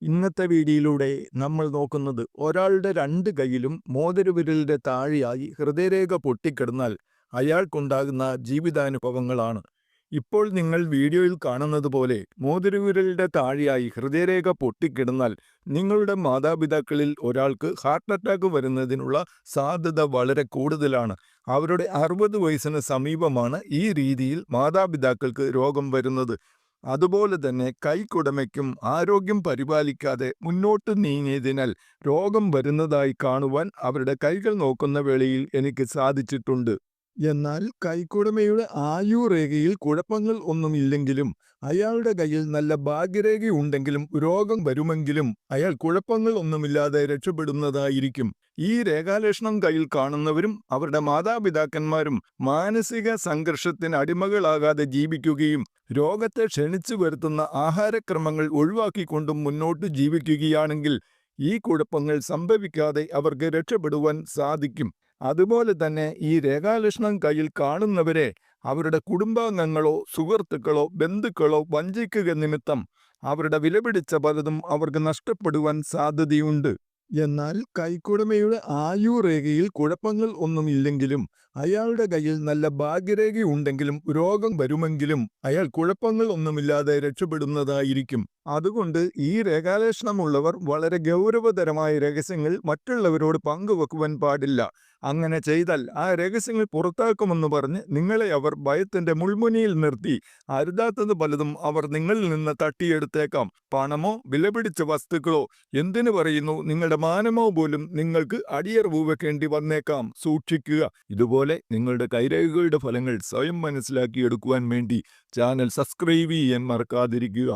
ഇന്നത്തെ വീഡിയോയിലൂടെ നമ്മൾ നോക്കുന്നത് ഒരാളുടെ രണ്ട് കൈയിലും മോതിരവിരലിന്റെ താഴെയായി ഹൃദയരേഖ പൊട്ടിക്കിടന്നാൽ അയാൾക്കുണ്ടാകുന്ന ജീവിതാനുഭവങ്ങളാണ്. ഇപ്പോൾ നിങ്ങൾ വീഡിയോയിൽ കാണുന്നത് പോലെ മോതിരവിരലിന്റെ താഴെയായി ഹൃദയരേഖ പൊട്ടിക്കിടന്നാൽ നിങ്ങളുടെ മാതാപിതാക്കളിൽ ഒരാൾക്ക് ഹാർട്ട് അറ്റാക്ക് വരുന്നതിനുള്ള സാധ്യത വളരെ കൂടുതലാണ്. അവരുടെ 60 വയസ്സിന് സമീപമാണ് ഈ രീതിയിൽ മാതാപിതാക്കൾക്ക് രോഗം വരുന്നത്. അതുപോലെ തന്നെ കൈക്കുടമയ്ക്കും ആരോഗ്യം പരിപാലിക്കാതെ മുന്നോട്ട് നീങ്ങിയതിനാൽ രോഗം വരുന്നതായി കാണുവാൻ അവരുടെ കൈകൾ നോക്കുന്ന വേളയിൽ എനിക്ക് സാധിച്ചിട്ടുണ്ട്. എന്നാൽ കൈക്കുടമയുടെ ആയുർരേഖയിൽ കുഴപ്പങ്ങൾ ഒന്നുമില്ലെങ്കിലും അയാളുടെ കയ്യിൽ നല്ല ഭാഗ്യരേഖയുണ്ടെങ്കിലും രോഗം വരുമെങ്കിലും അയാൾ കുഴപ്പങ്ങൾ ഒന്നുമില്ലാതെ രക്ഷപ്പെടുന്നതായിരിക്കും. ഈ രേഖാലക്ഷണം കയ്യിൽ കാണുന്നവരും അവരുടെ മാതാപിതാക്കന്മാരും മാനസിക സംഘർഷത്തിന് അടിമകളാകാതെ ജീവിക്കുകയും രോഗത്തെ ക്ഷണിച്ചു വരുത്തുന്ന ആഹാരക്രമങ്ങൾ ഒഴിവാക്കിക്കൊണ്ടും മുന്നോട്ട് ജീവിക്കുകയാണെങ്കിൽ ഈ കുഴപ്പങ്ങൾ സംഭവിക്കാതെ അവർക്ക് രക്ഷപ്പെടുവാൻ സാധിക്കും. അതുപോലെ തന്നെ ഈ രേഖാലക്ഷണം കയ്യിൽ കാണുന്നവരെ അവരുടെ കുടുംബാംഗങ്ങളോ സുഹൃത്തുക്കളോ ബന്ധുക്കളോ വഞ്ചിക്കുക നിമിത്തം അവരുടെ വിലപിടിച്ച പലതും അവർക്ക് നഷ്ടപ്പെടുവാൻ സാധ്യതയുണ്ട്. എന്നാൽ കൈക്കുടമയുടെ ആയുർരേഖയിൽ കുഴപ്പങ്ങൾ ഒന്നുമില്ലെങ്കിലും അയാളുടെ കയ്യിൽ നല്ല ഭാഗ്യരേഖയുണ്ടെങ്കിലും രോഗം വരുമെങ്കിലും അയാൾ കുഴപ്പങ്ങൾ ഒന്നുമില്ലാതെ രക്ഷപ്പെടുന്നതായിരിക്കും. അതുകൊണ്ട് ഈ രേഖാലക്ഷണമുള്ളവർ വളരെ ഗൗരവതരമായ രഹസ്യങ്ങൾ മറ്റുള്ളവരോട് പങ്കുവെക്കുവാൻ പാടില്ല. അങ്ങനെ ചെയ്താൽ ആ രഹസ്യങ്ങൾ പുറത്താക്കുമെന്ന് പറഞ്ഞ് നിങ്ങളെ അവർ ഭയത്തിന്റെ മുൾമുനയിൽ നിർത്തി അരുതാത്തത് പലതും അവർ നിങ്ങളിൽ നിന്ന് തട്ടിയെടുത്തേക്കാം. പണമോ വിലപിടിച്ച വസ്തുക്കളോ, എന്തിനു പറയുന്നു നിങ്ങളുടെ മാനമോ പോലും നിങ്ങൾക്ക് അടിയറവ് വെക്കേണ്ടി വന്നേക്കാം. സൂക്ഷിക്കുക. ഇതുപോലെ നിങ്ങളുടെ കൈരേഖകളുടെ ഫലങ്ങൾ സ്വയം മനസ്സിലാക്കിയെടുക്കുവാൻ വേണ്ടി ചാനൽ സബ്സ്ക്രൈബ് ചെയ്യാൻ മറക്കാതിരിക്കുക.